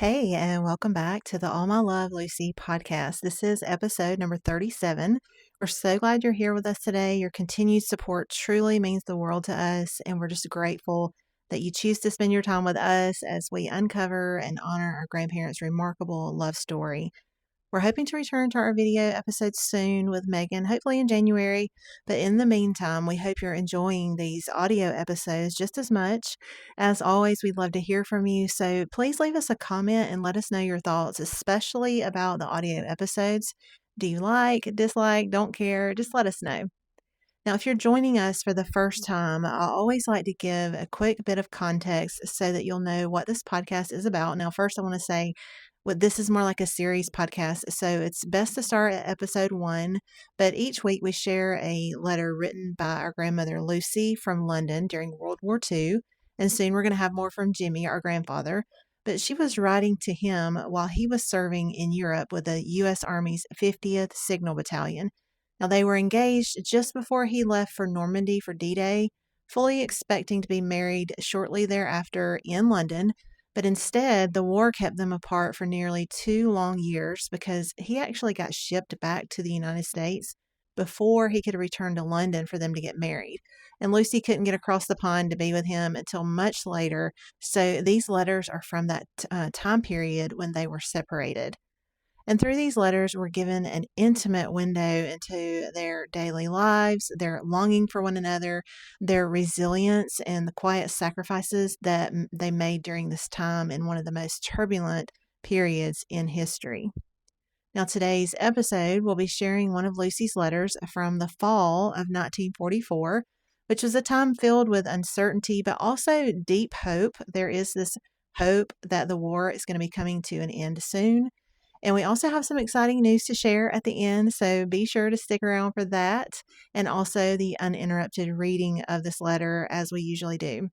Hey, and welcome back to the All My Love Lucy podcast. This is episode number 37. We're so glad you're here with us today. Your continued support truly means the world to us, and we're just grateful that you choose to spend your time with us as we uncover and honor our grandparents' remarkable love story. We're hoping to return to our video episodes soon with Megan, hopefully in January. But in the meantime, we hope you're enjoying these audio episodes just as much. As always, we'd love to hear from you. So please leave us a comment and let us know your thoughts, especially about the audio episodes. Do you like, dislike, don't care? Just let us know. Now, if you're joining us for the first time, I always like to give a quick bit of context so that you'll know what this podcast is about. Now, first, I want to say this is more like a series podcast, so it's best to start at episode 1. But each week we share a letter written by our grandmother Lucy from London during World War II. And soon we're going to have more from Jimmie, our grandfather. But she was writing to him while he was serving in Europe with the U.S. Army's 50th Signal Battalion. Now, they were engaged just before he left for Normandy for D-Day, fully expecting to be married shortly thereafter in London. But instead, the war kept them apart for nearly 2 long years because he actually got shipped back to the United States before he could return to London for them to get married. And Lucy couldn't get across the pond to be with him until much later. So these letters are from that time period when they were separated. And through these letters, we're given an intimate window into their daily lives, their longing for one another, their resilience, and the quiet sacrifices that they made during this time in one of the most turbulent periods in history. Now, today's episode, we'll be sharing one of Lucy's letters from the fall of 1944, which was a time filled with uncertainty, but also deep hope. There is this hope that the war is going to be coming to an end soon. And we also have some exciting news to share at the end, so be sure to stick around for that, and also the uninterrupted reading of this letter as we usually do.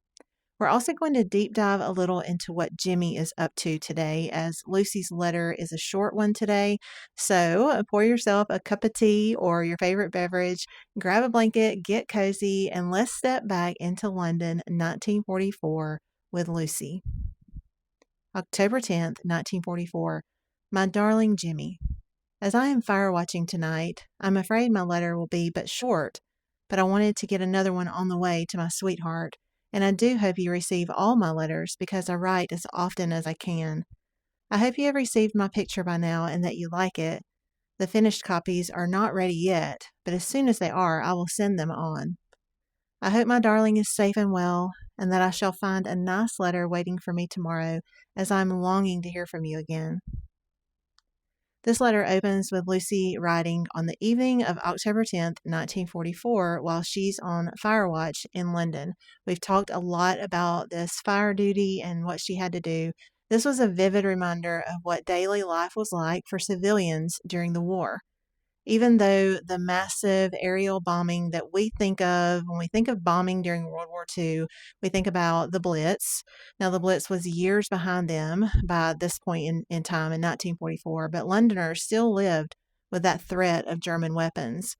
We're also going to deep dive a little into what Jimmie is up to today, as Lucy's letter is a short one today. So pour yourself a cup of tea or your favorite beverage, grab a blanket, get cozy, and let's step back into London, 1944, with Lucy. October 10th, 1944. My darling Jimmie, as I am fire watching tonight, I'm afraid my letter will be but short, but I wanted to get another one on the way to my sweetheart, and I do hope you receive all my letters because I write as often as I can. I hope you have received my picture by now and that you like it. The finished copies are not ready yet, but as soon as they are, I will send them on. I hope my darling is safe and well, and that I shall find a nice letter waiting for me tomorrow, as I am longing to hear from you again. This letter opens with Lucy writing on the evening of October 10th, 1944, while she's on fire watch in London. We've talked a lot about this fire duty and what she had to do. This was a vivid reminder of what daily life was like for civilians during the war. Even though the massive aerial bombing that we think of when we think of bombing during World War II, we think about the Blitz. Now, the Blitz was years behind them by this point in time in 1944, but Londoners still lived with that threat of German weapons.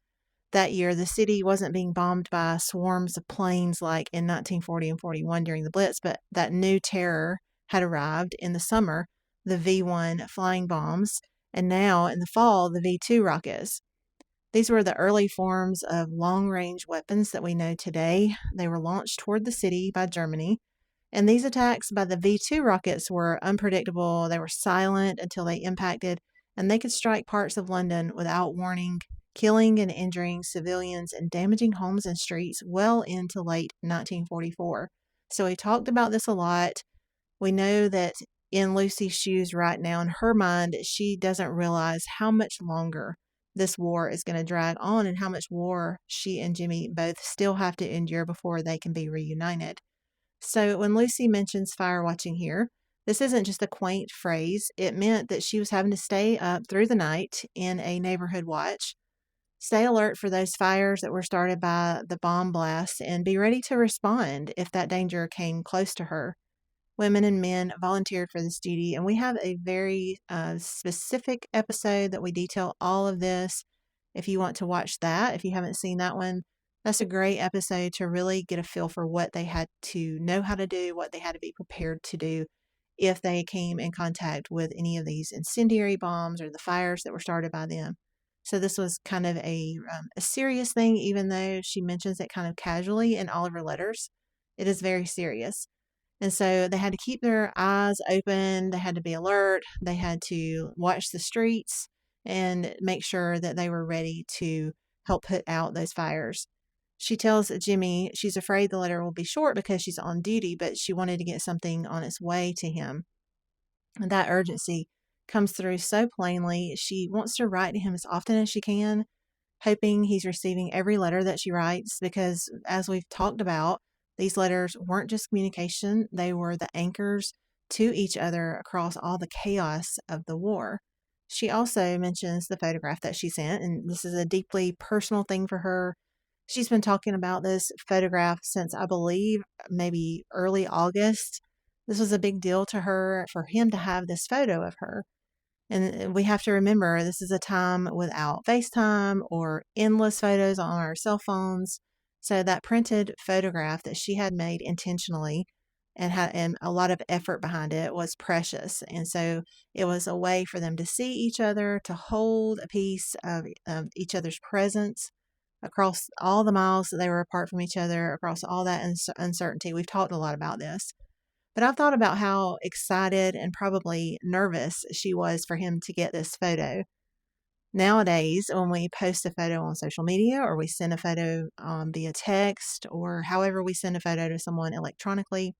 That year, the city wasn't being bombed by swarms of planes like in 1940 and 41 during the Blitz, but that new terror had arrived in the summer, the V-1 flying bombs, and now in the fall, the V-2 rockets. These were the early forms of long-range weapons that we know today. They were launched toward the city by Germany, and these attacks by the V-2 rockets were unpredictable. They were silent until they impacted, and they could strike parts of London without warning, killing and injuring civilians and damaging homes and streets well into late 1944. So we talked about this a lot. We know that in Lucy's shoes right now, in her mind, she doesn't realize how much longer this war is going to drag on and how much war she and Jimmie both still have to endure before they can be reunited. So when Lucy mentions fire watching here, this isn't just a quaint phrase. It meant that she was having to stay up through the night in a neighborhood watch, stay alert for those fires that were started by the bomb blast, and be ready to respond if that danger came close to her. Women and men volunteered for this duty, and we have a very specific episode that we detail all of this. If you want to watch that, if you haven't seen that one, that's a great episode to really get a feel for what they had to know how to do, what they had to be prepared to do if they came in contact with any of these incendiary bombs or the fires that were started by them. So this was kind of a serious thing, even though she mentions it kind of casually in all of her letters. It is very serious. And so they had to keep their eyes open. They had to be alert. They had to watch the streets and make sure that they were ready to help put out those fires. She tells Jimmie she's afraid the letter will be short because she's on duty, but she wanted to get something on its way to him. And that urgency comes through so plainly. She wants to write to him as often as she can, hoping he's receiving every letter that she writes, because as we've talked about, these letters weren't just communication, they were the anchors to each other across all the chaos of the war. She also mentions the photograph that she sent, and this is a deeply personal thing for her. She's been talking about this photograph since, I believe, maybe early August. This was a big deal to her for him to have this photo of her. And we have to remember this is a time without FaceTime or endless photos on our cell phones. So that printed photograph that she had made intentionally and a lot of effort behind it was precious. And so it was a way for them to see each other, to hold a piece of each other's presence across all the miles that they were apart from each other, across all that uncertainty. We've talked a lot about this. But I've thought about how excited and probably nervous she was for him to get this photo. Nowadays, when we post a photo on social media or we send a photo via text or however we send a photo to someone electronically,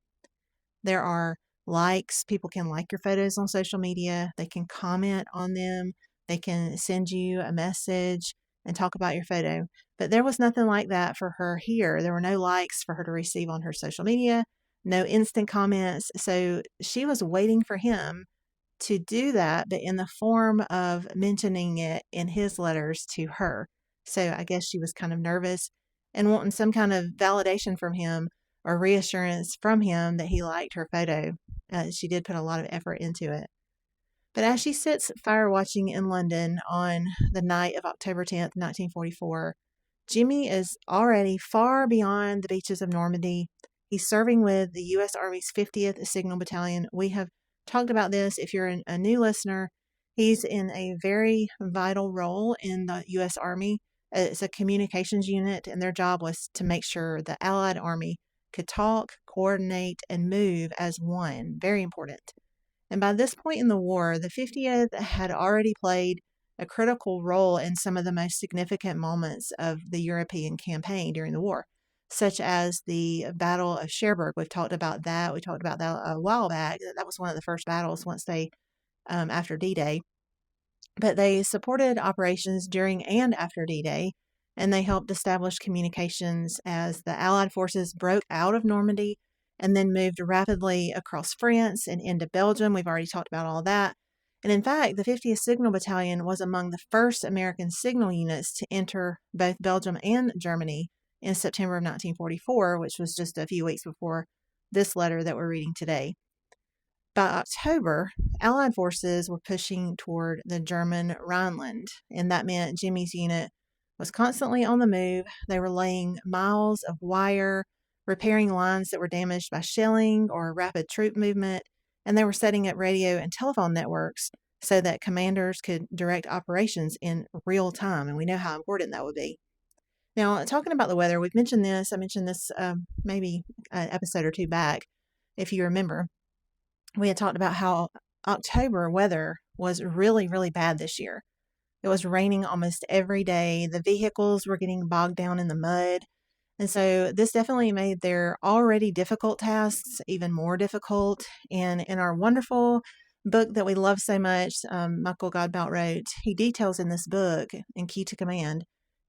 there are likes. People can like your photos on social media. They can comment on them. They can send you a message and talk about your photo. But there was nothing like that for her here. There were no likes for her to receive on her social media, no instant comments. So she was waiting for him to do that, but in the form of mentioning it in his letters to her. So I guess she was kind of nervous and wanting some kind of validation from him or reassurance from him that he liked her photo. She did put a lot of effort into it. But as she sits fire watching in London on the night of October 10th, 1944, Jimmie is already far beyond the beaches of Normandy. He's serving with the U.S. Army's 50th Signal Battalion. We have talked about this. If you're a new listener, he's in a very vital role in the U.S. Army. It's a communications unit, and their job was to make sure the Allied Army could talk, coordinate, and move as one. Very important. And by this point in the war, the 50th had already played a critical role in some of the most significant moments of the European campaign during the war, such as the Battle of Cherbourg. We've talked about that. We talked about that a while back. That was one of the first battles once they, after D-Day. But they supported operations during and after D-Day, and they helped establish communications as the Allied forces broke out of Normandy and then moved rapidly across France and into Belgium. We've already talked about all that. And in fact, the 50th Signal Battalion was among the first American signal units to enter both Belgium and Germany in September of 1944, which was just a few weeks before this letter that we're reading today. By October, Allied forces were pushing toward the German Rhineland, and that meant Jimmie's unit was constantly on the move. They were laying miles of wire, repairing lines that were damaged by shelling or rapid troop movement, and they were setting up radio and telephone networks so that commanders could direct operations in real time, and we know how important that would be. Now, talking about the weather, we've mentioned this. I mentioned this maybe an episode or two back, if you remember. We had talked about how October weather was really, really bad this year. It was raining almost every day. The vehicles were getting bogged down in the mud. And so this definitely made their already difficult tasks even more difficult. And in our wonderful book that we love so much, Michael Godbout wrote, he details in this book, in Key to Command,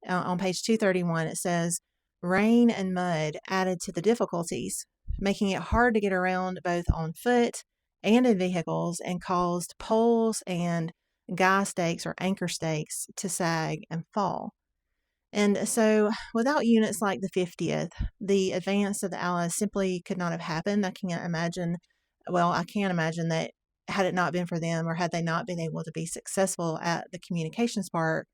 on page 231, it says, rain and mud added to the difficulties, making it hard to get around both on foot and in vehicles, and caused poles and guy stakes or anchor stakes to sag and fall. And so without units like the 50th, the advance of the Allies simply could not have happened. I can't imagine that had it not been for them, or had they not been able to be successful at the communications part,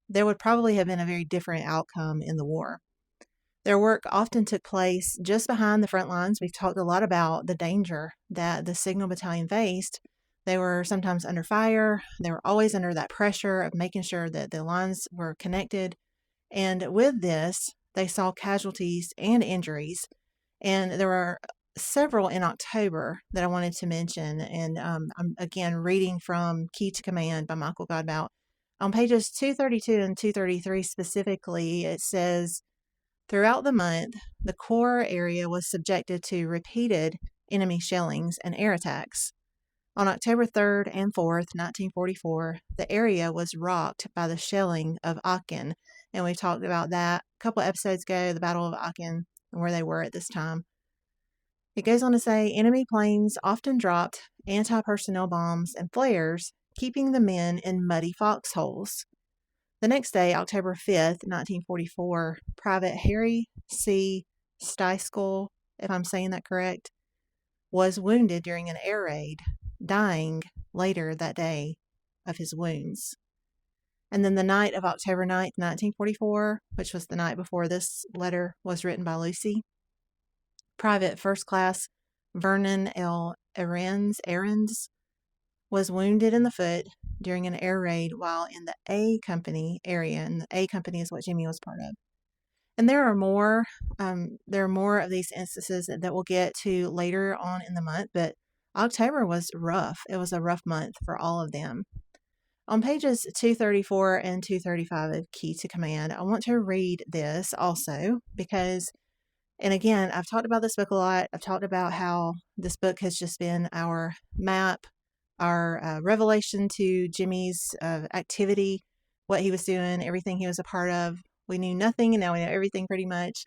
there would probably have been a very different outcome in the war. Their work often took place just behind the front lines. We've talked a lot about the danger that the Signal Battalion faced. They were sometimes under fire. They were always under that pressure of making sure that the lines were connected. And with this, they saw casualties and injuries. And there were several in October that I wanted to mention. And I'm again reading from Key to Command by Michael Godbout. On pages 232 and 233 specifically, it says, throughout the month, the core area was subjected to repeated enemy shellings and air attacks. On October 3rd and 4th, 1944, the area was rocked by the shelling of Aachen, and we talked about that a couple episodes ago, the Battle of Aachen, and where they were at this time. It goes on to say, enemy planes often dropped anti-personnel bombs and flares, keeping the men in muddy foxholes. The next day, October 5th, 1944, Private Harry C. Steiskell, if I'm saying that correct, was wounded during an air raid, dying later that day of his wounds. And then the night of October 9th, 1944, which was the night before this letter was written by Lucy, Private First Class Vernon L. Ahrens was wounded in the foot during an air raid while in the A Company area, and the A Company is what Jimmie was part of. And there are more of these instances that we'll get to later on in the month, but October was rough. It was a rough month for all of them. On pages 234 and 235 of Key to Command, I want to read this also because, and again, I've talked about this book a lot. I've talked about how this book has just been our map, our revelation to Jimmie's activity, what he was doing, everything he was a part of. We knew nothing, and now we know everything pretty much.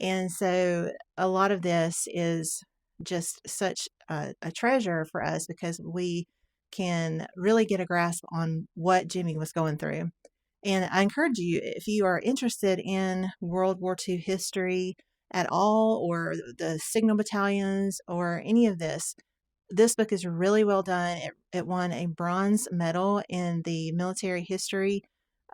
And so a lot of this is just such a treasure for us because we can really get a grasp on what Jimmie was going through. And I encourage you, if you are interested in World War II history at all, or the Signal Battalions, or any of this book is really well done. It won a bronze medal in the military history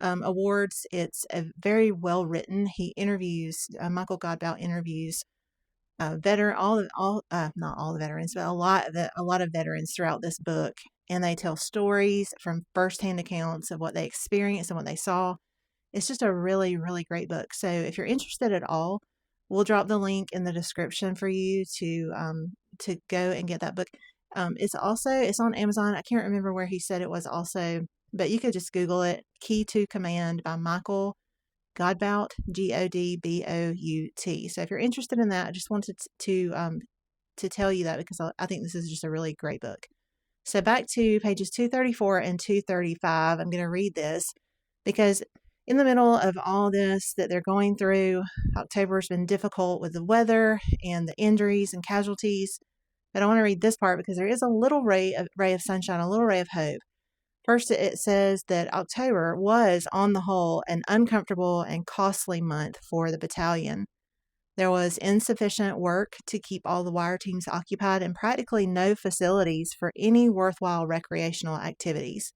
awards. It's a very well written. He interviews Michael Godbout interviews not all the veterans, but a lot of veterans throughout this book, and they tell stories from firsthand accounts of what they experienced and what they saw. It's just a really, really great book. So if you're interested at all, we'll drop the link in the description for you to go and get that book. It's on Amazon. I can't remember where he said it was also, but you could just Google it. Key to Command by Michael Godbout, Godbout. So if you're interested in that, I just wanted to tell you that because I think this is just a really great book. So back to pages 234 and 235. I'm going to read this because in the middle of all this that they're going through, October's been difficult with the weather and the injuries and casualties. But I want to read this part because there is a little ray of sunshine, a little ray of hope. First, it says that October was, on the whole, an uncomfortable and costly month for the battalion. There was insufficient work to keep all the wire teams occupied and practically no facilities for any worthwhile recreational activities.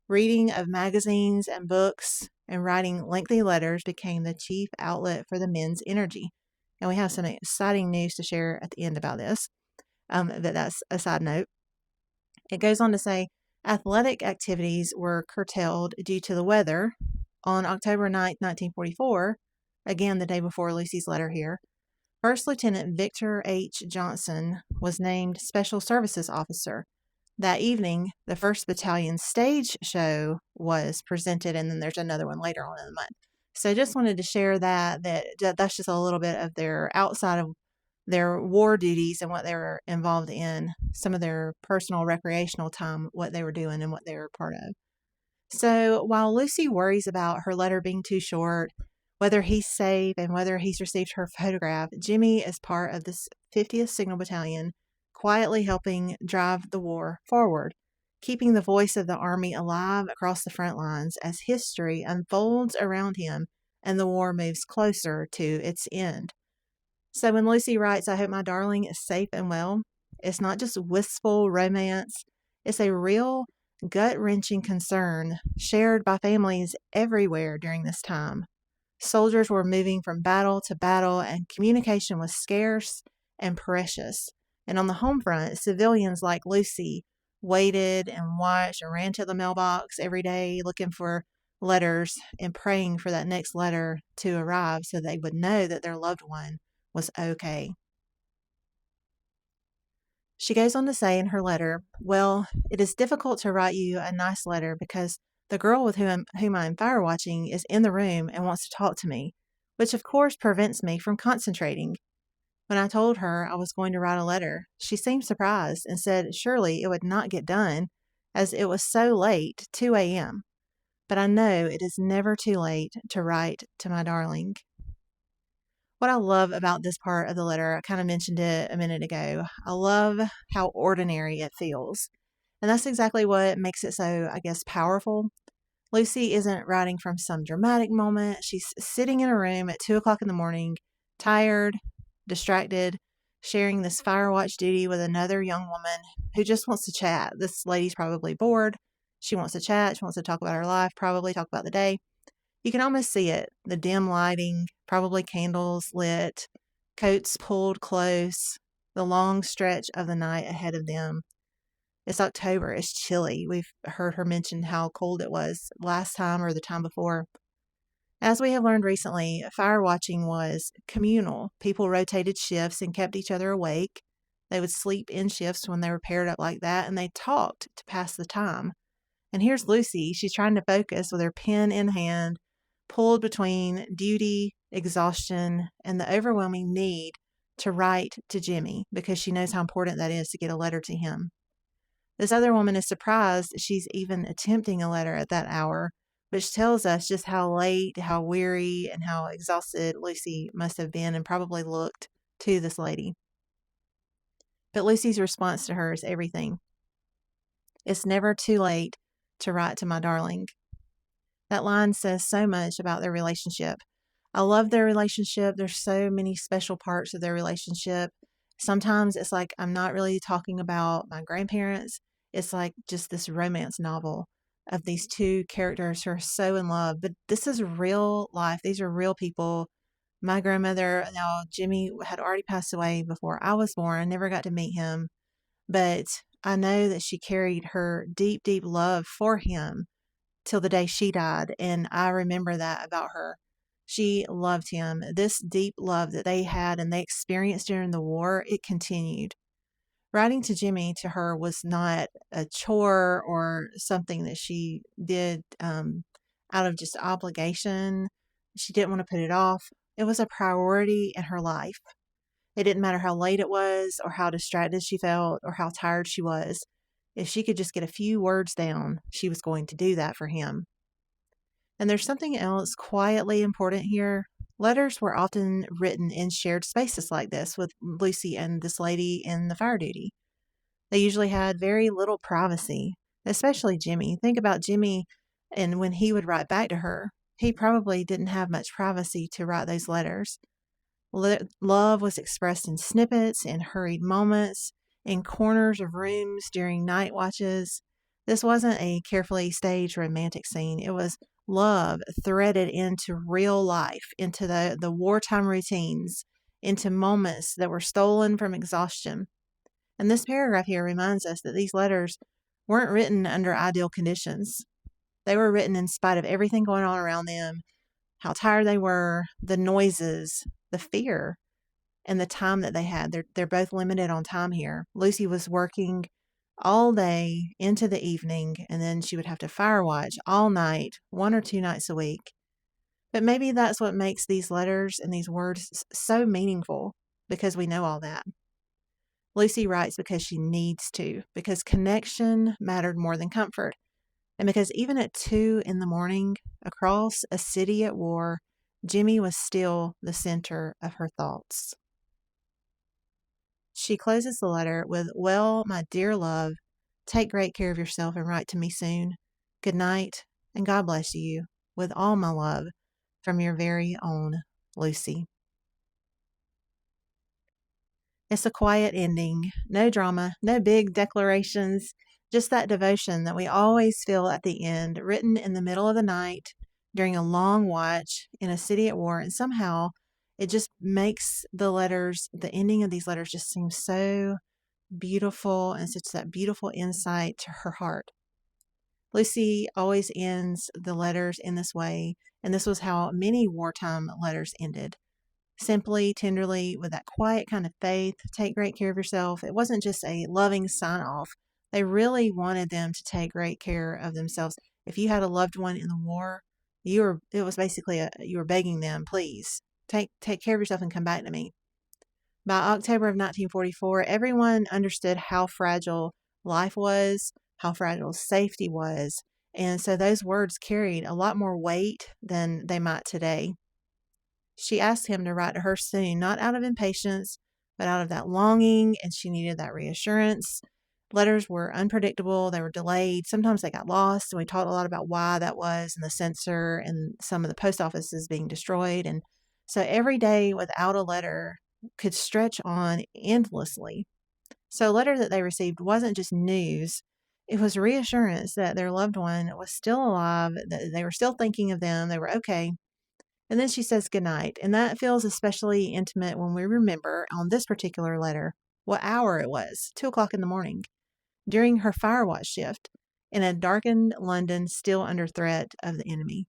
Reading of magazines and books and writing lengthy letters became the chief outlet for the men's energy. And we have some exciting news to share at the end about this, but that's a side note. It goes on to say, athletic activities were curtailed due to the weather. On October 9th, 1944, again the day before Lucy's letter here, First Lieutenant Victor H. Johnson was named Special Services Officer. That evening, the 1st Battalion stage show was presented, and then there's another one later on in the month. So just wanted to share that's just a little bit of their outside of their war duties and what they were involved in, some of their personal recreational time, what they were doing and what they were part of. So while Lucy worries about her letter being too short, whether he's safe and whether he's received her photograph, Jimmie is part of this 50th Signal Battalion, quietly helping drive the war forward, keeping the voice of the Army alive across the front lines as history unfolds around him and the war moves closer to its end. So when Lucy writes, I hope my darling is safe and well, it's not just wistful romance. It's a real gut-wrenching concern shared by families everywhere during this time. Soldiers were moving from battle to battle, and communication was scarce and precious. And on the home front, civilians like Lucy waited and watched and ran to the mailbox every day looking for letters and praying for that next letter to arrive so they would know that their loved one was okay. She goes on to say in her letter, "Well, it is difficult to write you a nice letter because the girl with whom I am fire watching is in the room and wants to talk to me, which of course prevents me from concentrating. When I told her I was going to write a letter, she seemed surprised and said surely it would not get done as it was so late, 2 a.m. But I know it is never too late to write to my darling." What I love about this part of the letter, I kind of mentioned it a minute ago. I love how ordinary it feels. And that's exactly what makes it so, I guess, powerful. Lucy isn't writing from some dramatic moment. She's sitting in a room at 2 o'clock in the morning, tired, distracted, sharing this fire watch duty with another young woman who just wants to chat. This lady's probably bored. She wants to chat. She wants to talk about her life, probably talk about the day. You can almost see it, the dim lighting, probably candles lit, coats pulled close, the long stretch of the night ahead of them. It's October. It's chilly. We've heard her mention how cold it was last time or the time before. As we have learned recently, fire watching was communal. People rotated shifts and kept each other awake. They would sleep in shifts when they were paired up like that, and they talked to pass the time. And here's Lucy. She's trying to focus with her pen in hand, pulled between duty, exhaustion, and the overwhelming need to write to Jimmie because she knows how important that is to get a letter to him. This other woman is surprised she's even attempting a letter at that hour, which tells us just how late, how weary, and how exhausted Lucy must have been and probably looked to this lady. But Lucy's response to her is everything. It's never too late to write to my darling. That line says so much about their relationship. I love their relationship. There's so many special parts of their relationship. Sometimes it's like I'm not really talking about my grandparents. It's like just this romance novel of these two characters who are so in love. But this is real life. These are real people. My grandmother, now Jimmie, had already passed away before I was born. I never got to meet him. But I know that she carried her deep, deep love for him till the day she died. And I remember that about her. She loved him. This deep love that they had and they experienced during the war, it continued. Writing to Jimmie to her was not a chore or something that she did out of just obligation. She didn't want to put it off. It was a priority in her life. It didn't matter how late it was or how distracted she felt or how tired she was. If she could just get a few words down, she was going to do that for him. And there's something else quietly important here. Letters were often written in shared spaces like this with Lucy and this lady in the fire duty. They usually had very little privacy, especially Jimmie. Think about Jimmie and when he would write back to her. He probably didn't have much privacy to write those letters. Love was expressed in snippets, in hurried moments, in corners of rooms during night watches. This wasn't a carefully staged romantic scene. It was love threaded into real life, into the wartime routines, into moments that were stolen from exhaustion. And this paragraph here reminds us that these letters weren't written under ideal conditions. They were written in spite of everything going on around them, how tired they were, the noises, the fear, and the time that they had. They're both limited on time here. Lucy was working all day into the evening, and then she would have to fire watch all night, 1 or 2 nights a week. But maybe that's what makes these letters and these words so meaningful, because we know all that. Lucy writes because she needs to, because connection mattered more than comfort. And because even at 2 in the morning, across a city at war, Jimmie was still the center of her thoughts. She closes the letter with, "Well, my dear love, take great care of yourself and write to me soon. Good night, and God bless you, with all my love, from your very own Lucy." It's a quiet ending, no drama, no big declarations, just that devotion that we always feel at the end, written in the middle of the night during a long watch in a city at war. And somehow it just makes the ending of these letters just seem so beautiful and such that beautiful insight to her heart. Lucy always ends the letters in this way, and this was how many wartime letters ended. Simply, tenderly, with that quiet kind of faith, take great care of yourself. It wasn't just a loving sign off. They really wanted them to take great care of themselves. If you had a loved one in the war, it was basically you were begging them, please take care of yourself and come back to me. By October of 1944, everyone understood how fragile life was, how fragile safety was, and so those words carried a lot more weight than they might today. She asked him to write to her soon, not out of impatience, but out of that longing, and she needed that reassurance. Letters were unpredictable, they were delayed, sometimes they got lost, and we talked a lot about why that was, and the censor, and some of the post offices being destroyed. And so every day without a letter could stretch on endlessly. So a letter that they received wasn't just news, it was reassurance that their loved one was still alive, that they were still thinking of them, they were okay. And then she says goodnight, and that feels especially intimate when we remember on this particular letter what hour it was, 2 o'clock in the morning, during her fire watch shift in a darkened London still under threat of the enemy.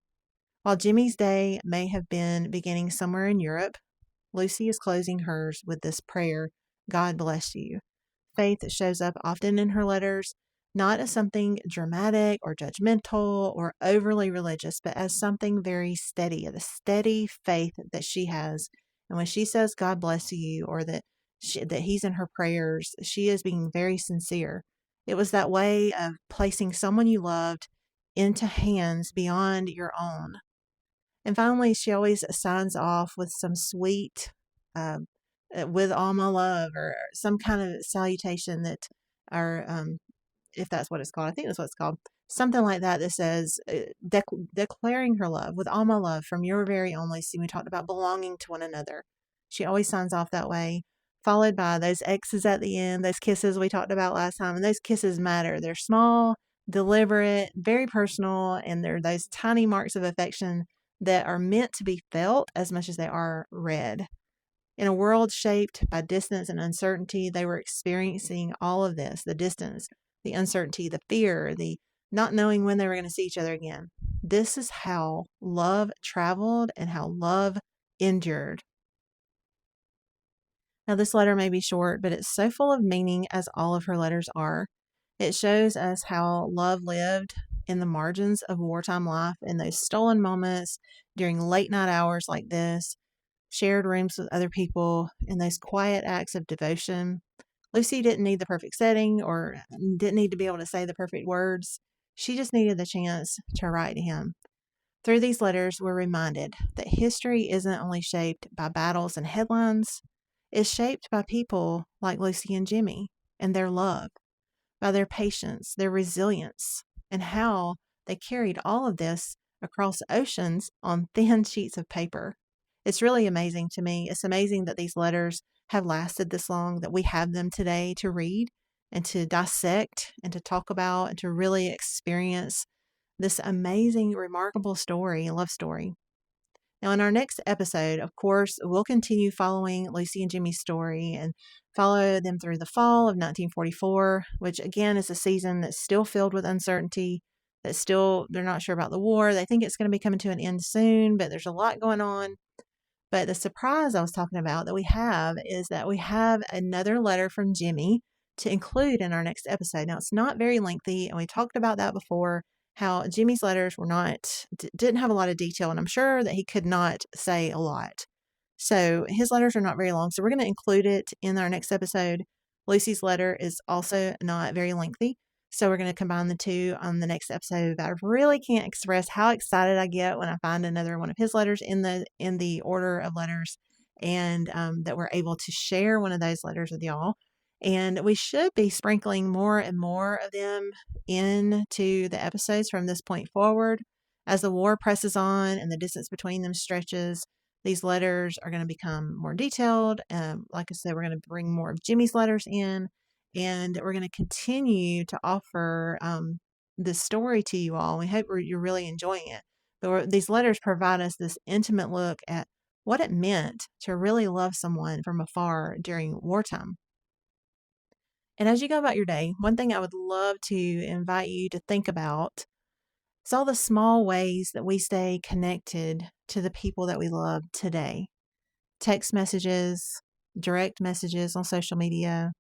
While Jimmie's day may have been beginning somewhere in Europe, Lucy is closing hers with this prayer, God bless you. Faith shows up often in her letters, not as something dramatic or judgmental or overly religious, but as something very steady, the steady faith that she has. And when she says God bless you, or that he's in her prayers, she is being very sincere. It was that way of placing someone you loved into hands beyond your own. And finally, she always signs off with some sweet, um, with all my love, or some kind of salutation that, or if that's what it's called, I think that's what it's called, something like that that says, declaring her love with all my love from your very own Lucy. We talked about belonging to one another. She always signs off that way, followed by those X's at the end, those kisses we talked about last time. And those kisses matter. They're small, deliberate, very personal, and they're those tiny marks of affection that are meant to be felt as much as they are read. In a world shaped by distance and uncertainty, they were experiencing all of this, the distance, the uncertainty, the fear, the not knowing when they were going to see each other again. This is how love traveled and how love endured. Now, this letter may be short, but it's so full of meaning, as all of her letters are. It shows us how love lived in the margins of wartime life, in those stolen moments during late night hours like this, shared rooms with other people, and those quiet acts of devotion. Lucy didn't need the perfect setting or didn't need to be able to say the perfect words. She just needed the chance to write to him. Through these letters, we're reminded that history isn't only shaped by battles and headlines, it's shaped by people like Lucy and Jimmie and their love, by their patience, their resilience, and how they carried all of this across oceans on thin sheets of paper. It's really amazing to me. It's amazing that these letters have lasted this long, that we have them today to read and to dissect and to talk about and to really experience this amazing, remarkable story, love story. Now, in our next episode, of course, we'll continue following Lucy and Jimmie's story and follow them through the fall of 1944, which again is a season that's still filled with uncertainty, that still they're not sure about the war. They think it's going to be coming to an end soon, but there's a lot going on. But the surprise I was talking about that we have is that we have another letter from Jimmie to include in our next episode. Now, it's not very lengthy, and we talked about that before, how Jimmie's letters didn't have a lot of detail, and I'm sure that he could not say a lot. So his letters are not very long, so we're going to include it in our next episode. Lucy's letter is also not very lengthy, so we're going to combine the two on the next episode. But I really can't express how excited I get when I find another one of his letters in the order of letters, and that we're able to share one of those letters with y'all. And we should be sprinkling more and more of them into the episodes from this point forward. As the war presses on and the distance between them stretches, these letters are going to become more detailed. Like I said, we're going to bring more of Jimmie's letters in, and we're going to continue to offer this story to you all. We hope you're really enjoying it. These letters provide us this intimate look at what it meant to really love someone from afar during wartime. And as you go about your day, one thing I would love to invite you to think about is all the small ways that we stay connected to the people that we love today. Text messages, direct messages on social media,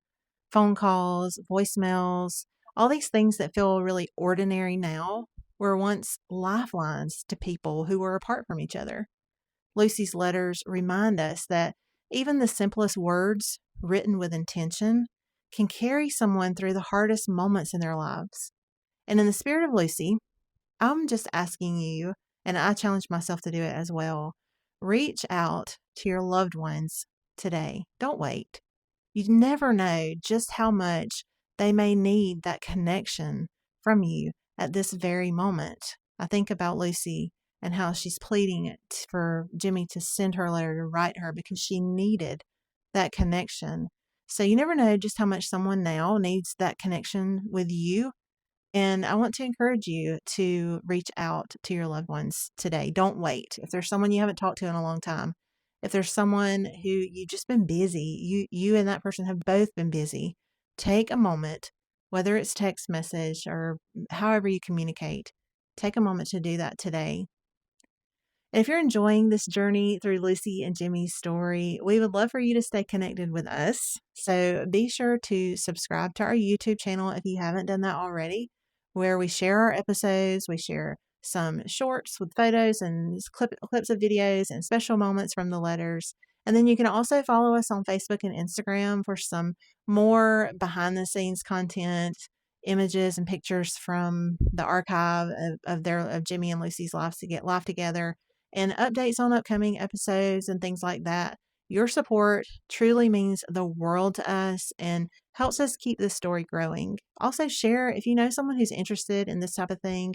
phone calls, voicemails, all these things that feel really ordinary now were once lifelines to people who were apart from each other. Lucy's letters remind us that even the simplest words written with intention can carry someone through the hardest moments in their lives. And in the spirit of Lucy, I'm just asking you, and I challenge myself to do it as well, reach out to your loved ones today. Don't wait. You never know just how much they may need that connection from you at this very moment. I think about Lucy and how she's pleading for Jimmie to send her a letter to write her because she needed that connection. So you never know just how much someone now needs that connection with you. And I want to encourage you to reach out to your loved ones today. Don't wait. If there's someone you haven't talked to in a long time, if there's someone who you've just been busy, you and that person have both been busy, take a moment, whether it's text message or however you communicate, take a moment to do that today. And if you're enjoying this journey through Lucy and Jimmie's story, we would love for you to stay connected with us. So be sure to subscribe to our YouTube channel if you haven't done that already, where we share our episodes. We share some shorts with photos and clips of videos and special moments from the letters. And then you can also follow us on Facebook and Instagram for some more behind the scenes content, images and pictures from the archive of Jimmie and Lucy's life together, and updates on upcoming episodes and things like that. Your support truly means the world to us and helps us keep this story growing. Also, share if you know someone who's interested in this type of thing,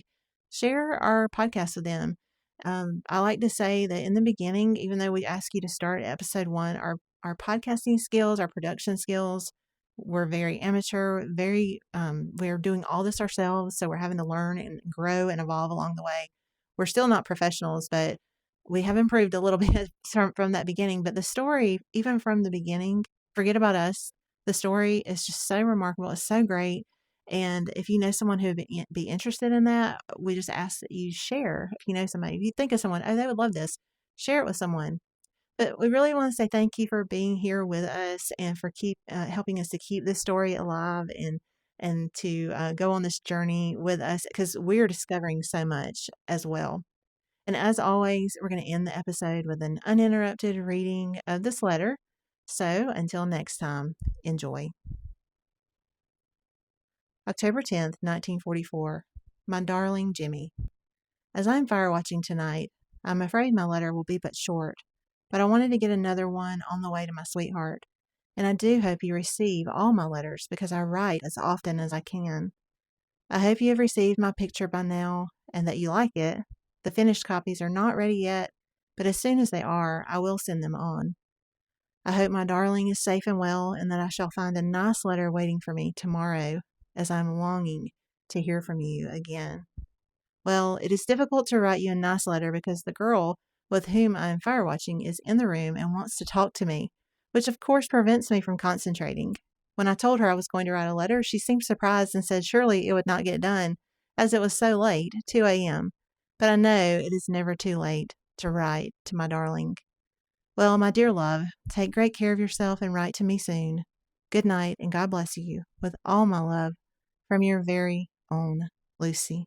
share our podcast with them. I like to say that in the beginning, even though we ask you to start at episode 1, our podcasting skills, our production skills, we're very amateur, we're doing all this ourselves. So we're having to learn and grow and evolve along the way. We're still not professionals, but we have improved a little bit from that beginning. But the story, even from the beginning, forget about us. The story is just so remarkable. It's so great. And if you know someone who would be interested in that, we just ask that you share. If you know somebody, if you think of someone, oh, they would love this, share it with someone. But we really want to say thank you for being here with us and for helping us to keep this story alive and to go on this journey with us because we're discovering so much as well. And as always, we're going to end the episode with an uninterrupted reading of this letter. So until next time, enjoy. October 10th, 1944. My darling Jimmie. As I'm fire watching tonight, I'm afraid my letter will be but short, but I wanted to get another one on the way to my sweetheart. And I do hope you receive all my letters because I write as often as I can. I hope you have received my picture by now and that you like it. The finished copies are not ready yet, but as soon as they are, I will send them on. I hope my darling is safe and well and that I shall find a nice letter waiting for me tomorrow as I'm longing to hear from you again. Well, it is difficult to write you a nice letter because the girl with whom I am fire watching is in the room and wants to talk to me, which of course prevents me from concentrating. When I told her I was going to write a letter, she seemed surprised and said surely it would not get done, as it was so late, 2 a.m. But I know it is never too late to write to my darling. Well, my dear love, take great care of yourself and write to me soon. Good night, and God bless you, with all my love, from your very own Lucy.